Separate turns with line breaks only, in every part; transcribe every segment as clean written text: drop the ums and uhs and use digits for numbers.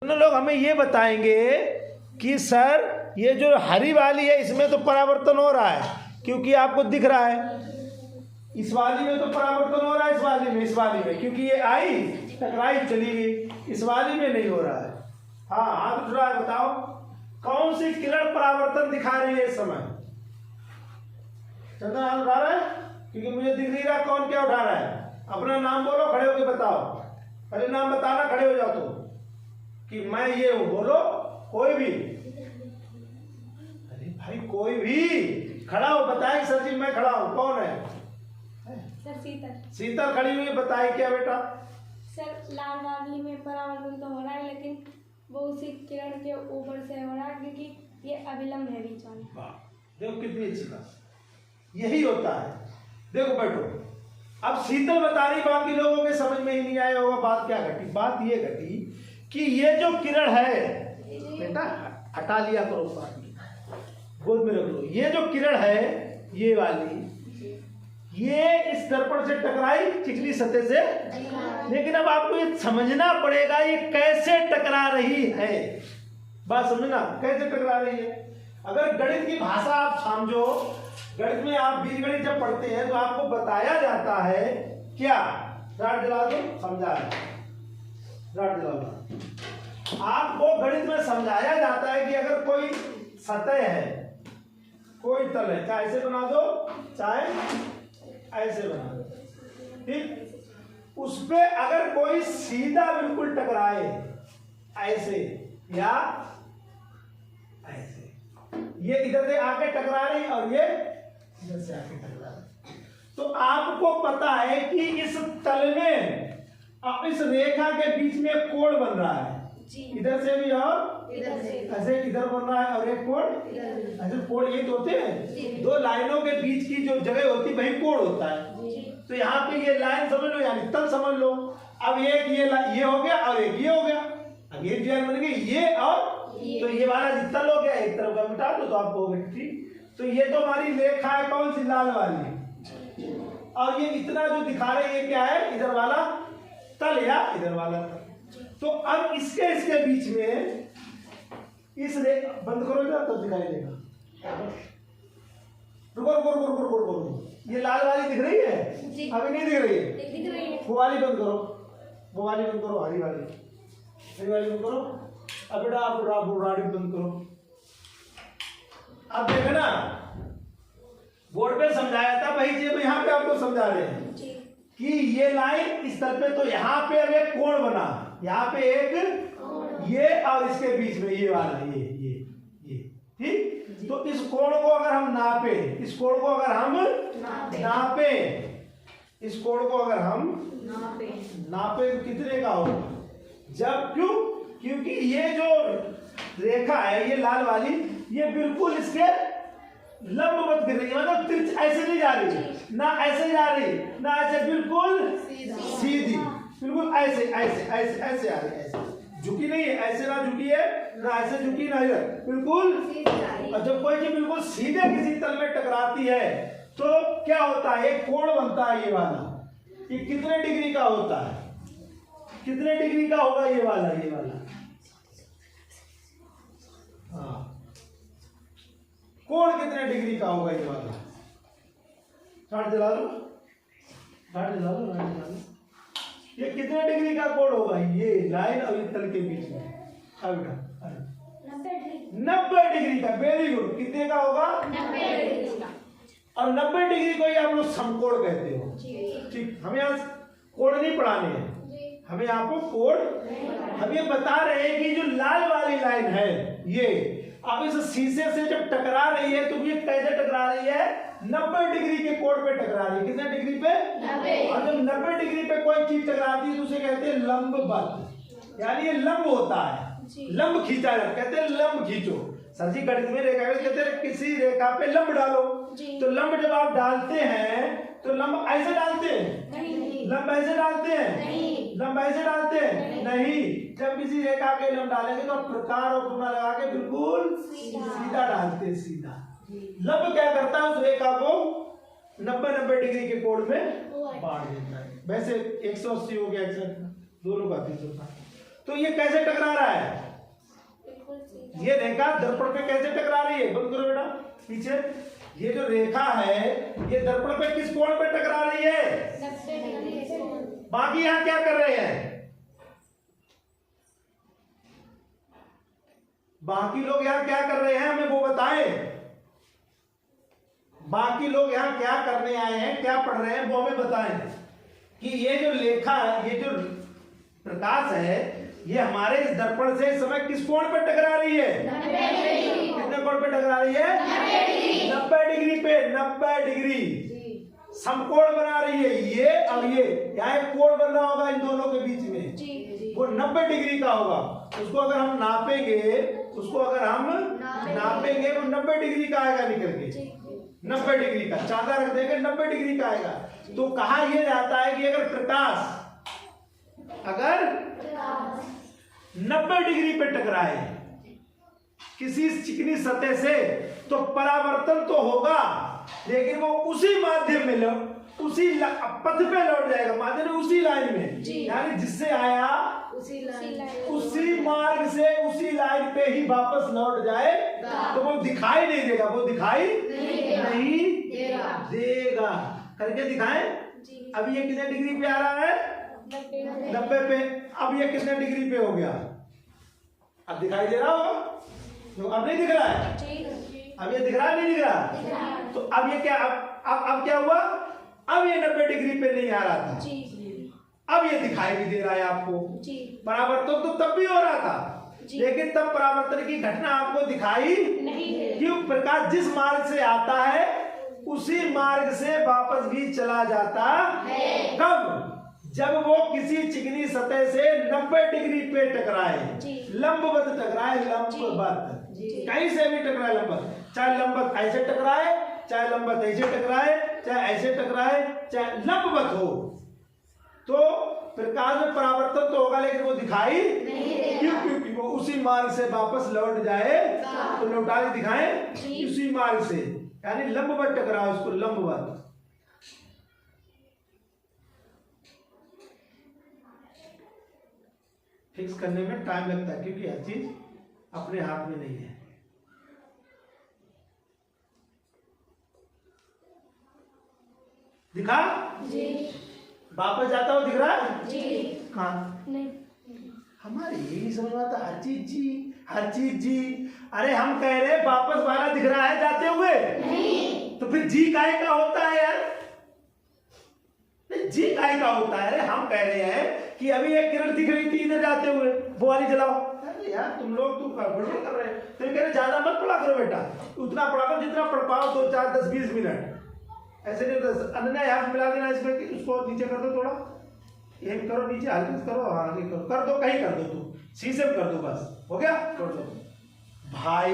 लोग हमें ये बताएंगे कि सर ये जो हरी वाली है इसमें तो परावर्तन हो रहा है, क्योंकि आपको दिख रहा है इस वाली में तो परावर्तन हो रहा है, इस वाली में क्योंकि ये आई टकराई चली गई, इस वाली में नहीं हो रहा है। हाँ हाथ उठ रहा है, बताओ कौन सी किरण परावर्तन दिखा रही है इस समय? चंदन हाथ उठा रहा है क्योंकि मुझे दिख नहीं रहा कौन क्या उठा रहा है। अपना नाम बोलो, खड़े होकर बताओ, पहले नाम बताना, खड़े हो जाओ तो कि मैं ये हूं, बोलो कोई भी। अरे भाई कोई भी खड़ा हो, बताए सर जी मैं खड़ा हूं, कौन है?
सर शीतल।
शीतल खड़ी हुई, बताए क्या बेटा?
सर लाल वाली में परावर्तन तो हो रहा है, लेकिन वो उसी किरण के ऊपर से हो रहा है क्योंकि ये अविलंब है बीच वाला।
देखो कितनी अच्छी बात, यही होता है। देखो बैठो, अब शीतल बता रही, बाकी लोगों के समझ में ही नहीं आया होगा बात क्या घटी। बात ये घटी कि ये जो किरण है बेटा, हटा लिया करो, गोद में रख लो। ये जो किरण है ये वाली, ये इस दर्पण से टकराई चिकनी सतह से, लेकिन अब आपको ये समझना पड़ेगा ये कैसे टकरा रही है। बात समझना, कैसे टकरा रही है। अगर गणित की भाषा आप समझो, गणित में आप बीजगणित जब पढ़ते हैं तो आपको बताया जाता है क्या, राट दिला दो, समझा है, राट दिला दो। आपको गणित में समझाया जाता है कि अगर कोई सतह है, कोई तल है, चाहे ऐसे बना दो चाहे ऐसे बना दो, ठीक। उस पे अगर कोई सीधा बिल्कुल टकराए ऐसे या ऐसे, ये इधर से आके टकरा रही और ये इधर से आके टकरा रही, तो आपको पता है कि इस तल में अब इस रेखा के बीच में एक कोण बन रहा है, इधर से भी और
इधर से
ऐसे इधर बन रहा है और एक कोण ऐसे। कोण ये तो होते हैं, दो लाइनों के बीच की जो जगह होती है वही कोण होता है। तो यहाँ पे ये लाइन समझ लो, यानी तल समझ लो। अब एक ये हो गया और एक ये हो गया, अब ये डिजाइन बन गई ये और तो ये वाला तल हो गया, एक तरफ का मिटा दो तो आपको हो गया, ठीक। तो ये तो हमारी रेखा है, कौन सी, लाल वाली, और ये इतना जो दिखा रहे हैं क्या है, इधर वाला तल या इधर वाला तल। तो अब इसके बीच में इस बंद करो जरा तब दिखाई देगा। रुको रुको रुको रुको रुको रुको, ये लाल वाली दिख रही है? अभी नहीं दिख रही है,
दिख रही है।
वो वाली बंद करो, वो वाली बंद करो, हरी वाली, हरी वाली बंद करो। अब बेटा आप राडी बंद करो। अब देखो ना, बोर्ड पे समझाया था वही चीज यहाँ पे आपको समझा रहे हैं कि ये लाइन इस तरफ पे, तो यहाँ पे अब एक कोण बना, यहाँ पे एक ये और इसके बीच में ये वाला ये ठीक। तो इस कोण को अगर हम नापे, इस कोण को अगर हम नापे, इस कोण को अगर हम नापे तो कितने का होगा? जब क्योंकि ये जो रेखा है ये लाल वाली, ये बिल्कुल इसके लंबवत गिर रही है, मतलब तिरछ ऐसे नहीं जा रही, ना ऐसे जा रही ना ऐसे, बिल्कुल सीधी, बिल्कुल ऐसे ऐसे ऐसे ऐसे आ रही, ऐसे झुकी नहीं है, ऐसे ना झुकी है ना ऐसे झुकी ना इधर, बिल्कुल। और जब कोई चीज बिल्कुल सीधे किसी तल में टकराती है तो क्या होता है, एक कोण बनता है ये वाला। ये कितने डिग्री का होता है, कितने डिग्री का होगा ये वाला, ये वाला? हाँ, कोण कितने डिग्री का होगा ये वाला? चार्ट जला लो, चार्ट जला लो, चार्ट जला लो। ये कितने डिग्री का कोण होगा, ये लाइन और ये तल के बीच में? 90 डिग्री का। वेरी गुड, कितने का होगा?
90 डिग्री का।
और 90 डिग्री को ही आप लोग समकोण कहते हो, ठीक। हमें यहाँ कोण नहीं पढ़ाने हैं, हमें आपको कोण, हम ये बता रहे हैं कि जो लाल वाली लाइन है ये अब इस शीशे से जब टकरा रही है तो ये कैसे टकरा रही है? 90 डिग्री के कोण पे टकरा रही है। कितने डिग्री पे? 90। और जब 90 डिग्री पे कोई चीज टकराती है तो उसे कहते हैं लंबवत, यानी ये लंब होता है, लंब खींचा जाता, कहते हैं लंब खींचो। सर जी गणित में रेखा कहते हैं किसी रेखा पे लंब डालो, तो लंब जब आप डालते हैं तो लंब ऐसे डालते हैं, लंब ऐसे डालते हैं, लंब ऐसे डालते हैं नहीं। जब किसी रेखा के लंब डालेंगे तो प्रकार और कोण लगा के बिल्कुल सीधा डालते हैं, सीधा। लंब क्या करता है, उस रेखा को 90 डिग्री के कोण में बांट देता है। वैसे 180 हो गया, दोनों का 360। तो ये कैसे टकरा रहा है?
बिल्कुल सीधा।
ये रेखा दर्पण पे कैसे टकरा रही है? बंद करो बेटा पीछे। ये जो रेखा है ये दर्पण पे किस कोण पे टकरा रही है?
90 डिग्री से।
बाकी यहां क्या कर रहे हैं? बाकी लोग यहां क्या कर रहे हैं हमें वो बताएं। बाकी लोग यहां क्या करने आए हैं, क्या पढ़ रहे हैं वो हमें बताएं कि ये जो लेखा, ये जो प्रकाश है ये हमारे इस दर्पण से इस समय किस कोण पे टकरा रही है?
90 डिग्री।
कितने कोण पे टकरा रही है? 90 डिग्री पे। 90 डिग्री समकोण बना रही है ये और ये। यहाँ एक कोण बन रहा होगा इन दोनों के बीच में,
जी।
वो 90 डिग्री का होगा। उसको अगर हम नापेंगे, उसको अगर हम नापेंगे वो 90 डिग्री का आएगा निकल के।
जी।
90 डिग्री का चांदा रख देंगे 90 डिग्री का आएगा। तो कहा यह जाता है कि अगर प्रकाश अगर 90 डिग्री पे टकराए किसी चिकनी सतह से तो परावर्तन तो होगा लेकिन वो उसी माध्यम में उसी पथ पे लौट जाएगा, माध्यम में उसी लाइन में, यानी जिससे आया उसी मार्ग से उसी लाइन पे ही वापस लौट जाए तो वो दिखाई नहीं देगा। वो दिखाई नहीं देगा। करके दिखाएं। अब ये कितने डिग्री पे आ रहा है? 90 पे। अब ये कितने डिग्री पे हो गया? अब दिखाई दे रहा होगा? तो अब नहीं दिख रहा है? अब ये दिख रहा है नहीं दिख रहा? तो अब ये क्या, अब क्या हुआ? अब ये 90 डिग्री पे नहीं आ रहा था, अब ये दिखाई भी दे रहा है आपको। परावर्तन तो तब भी हो रहा था लेकिन तब परावर्तन की घटना आपको दिखाई नहीं। क्यों? प्रकाश जिस मार्ग से आता है उसी मार्ग से वापस भी चला जाता है। कब? जब वो किसी चिकनी सतह से 90 डिग्री पे टकराए, लंबवत टकराए, लंबवत कहीं से भी टकराए, लंबवत, चाहे लंबवत ऐसे टकराए, चाहे लंबवत ऐसे टकराए, चाहे ऐसे टकराए, चाहे लंबवत हो, तो प्रकाश में परावर्तन तो होगा लेकिन वो दिखाई नहीं। क्यों? क्योंकि वो उसी मार्ग से वापस लौट जाए तो लौटा के दिखाएं उसी मार्ग से, यानी लंबवत टकराओ, उसको लंबवत। फिक्स करने में टाइम लगता है क्योंकि हर चीज अपने हाथ में नहीं है। दिखा?
जी।
वापस जाता हो दिख रहा है?
जी।
कहाँ?
नहीं।
हमारे ये नहीं समझ में आता, हर चीज जी, हर चीज जी। अरे हम कह रहे हैं वापस वाला दिख रहा है जाते हुए? नहीं। तो फिर जी काहे का होता है यार? जी काहे का होता है? अरे हम कह रहे हैं कि अभी एक किरण दिख रही थी इधर जाते हुए, वो वाली जलाओ। अरे यार तुम लोग तुम गड़बड़ कर रहे हैं। तो कह रहे ज्यादा मत पढ़ा करो बेटा, उतना पढ़ा करो जितना पढ़ पाओ, 2 4 10 20 मिनट। ऐसे नहीं अनन्या यहाँ मिला देना इसमें कि उसको नीचे कर दो, थोड़ा ये करो, नीचे हल्की से करो, आगे करो, कर दो, कहीं कर दो, तुम शीशे में कर दो, बस हो गया, छोड़ दो। भाई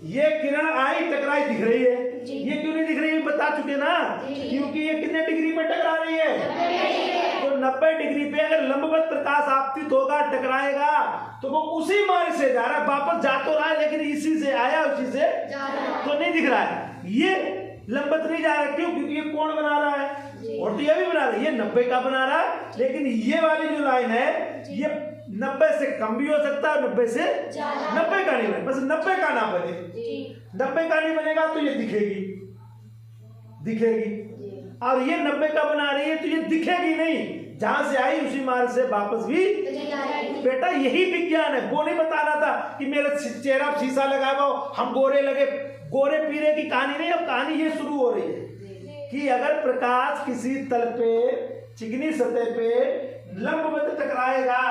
ये किरण आई टकराई दिख रही है, ये क्यों नहीं दिख रही है बता चुके ना, क्योंकि ये कितने डिग्री पे टकरा रही है? तो 90 डिग्री पे अगर लंबवत प्रकाश आपतित होगा, टकराएगा, तो वो उसी मार्ग से जा रहा है, वापस जा तो रहा है लेकिन इसी से आया उसी से तो नहीं दिख रहा है। ये लंबवत नहीं जा रहा है, क्यों? क्योंकि ये कोण बना रहा है और तो ये भी बना रहा है, ये 90 का बना रहा है, लेकिन ये वाली जो लाइन है ये 90 से कम भी हो सकता है, 90 से 90 का नहीं बने, बस 90 का ना बने। 90 का नहीं बनेगा तो ये दिखेगी, दिखेगी, और ये 90 का बना रही है तो ये दिखेगी नहीं, जहां से आई उसी मार्ग से वापस भी। बेटा यही विज्ञान है, वो नहीं बताना था कि मेरा चेहरा शीशा लगा हुआ हम गोरे लगे, गोरे पीरे की कहानी नहीं, अब कहानी ये शुरू हो रही है कि अगर प्रकाश किसी तल पे चिकनी सतह पे लंबवत टकराएगा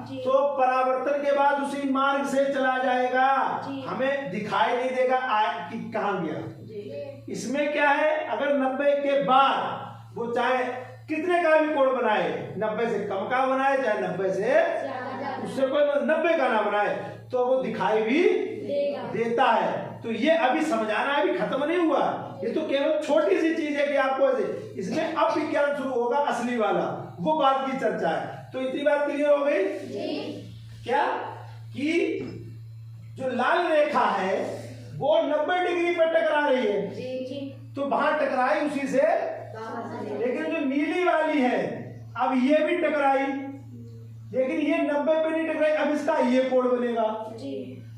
तो परावर्तन के बाद उसी मार्ग से चला जाएगा, हमें दिखाई नहीं देगा कि कहां गया। इसमें क्या है, अगर 90 के बाद वो चाहे कितने का भी कोण बनाए, 90 से कम का बनाए चाहे 90 से उससे कोई 90 का ना बनाए, तो वो दिखाई भी देता है। तो ये अभी समझाना अभी खत्म नहीं हुआ, ये तो केवल छोटी सी चीज है कि आपको ऐसे, इसमें अब विज्ञान शुरू होगा असली वाला, वो बात की चर्चा है। तो इतनी बात क्लियर हो गई क्या कि जो लाल रेखा है वो 90 डिग्री पर टकरा रही है, तो वहां टकराई उसी से, लेकिन जो नीली वाली है अब ये भी टकराई, लेकिन ये 90 पे नहीं टकराई, अब इसका ये कोण बनेगा।
जी।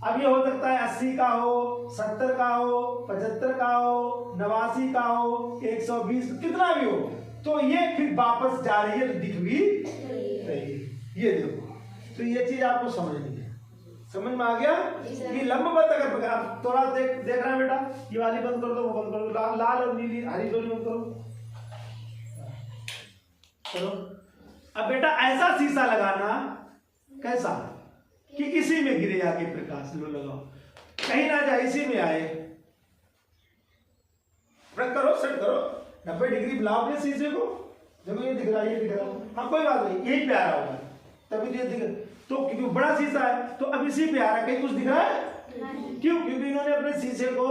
अब ये हो सकता है 80 का हो, 70 का हो, 75 का हो, 89 का हो, 120, कितना भी हो, तो ये फिर वापस जा रही है, तो दिख भी रही है। ये देखो, तो ये चीज आपको समझनी है। समझ में आ गया कि लंबवत अगर आप थोड़ा देख रहे हैं बेटा, ये वाली बंद कर दो, वो बंद कर दो, लाल और नीली हरी दोनों बंद करो। चलो अब बेटा ऐसा शीशा लगाना कैसा कि इसी में गिरे आके प्रकाश, लो लगाओ, कहीं ना जाए, इसी में आए। रख करो, सेट करो, 90 डिग्री बुलाओ अपने शीशे को, जब ये दिख रहा है, ये दिख रहा है, हाँ कोई बात नहीं, यही पे आ रहा होगा, तभी ये दिख, तो क्योंकि बड़ा शीशा है तो अब इसी पे आ रहा है, कहीं कुछ दिख रहा है? क्यों? क्योंकि इन्होंने अपने शीशे को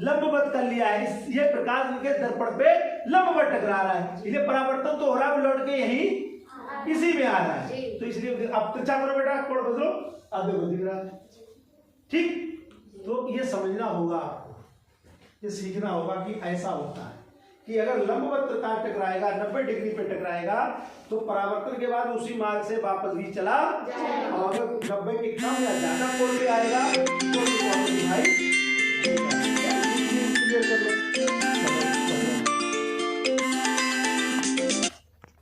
लंबवत कर लिया है, ये प्रकाश इनके दर्पण पे लंबवत टकरा रहा है, इसलिए परावर्तन तो हो रहा है, लौट के यही इसी में आ रहा है, तो इसलिए अब तिरछा करो बेटा, कोण बदलो, अब देखो दिख रहा है। ठीक, तो ये समझना होगा आपको, ये सीखना होगा कि ऐसा होता है कि अगर लंबवत प्रकाश टकराएगा, 90 डिग्री पे टकराएगा, तो परावर्तन के बाद उसी मार्ग से वापस भी चला, और 90 के कम या ज्यादा कोण पे आएगा तो वापस भाई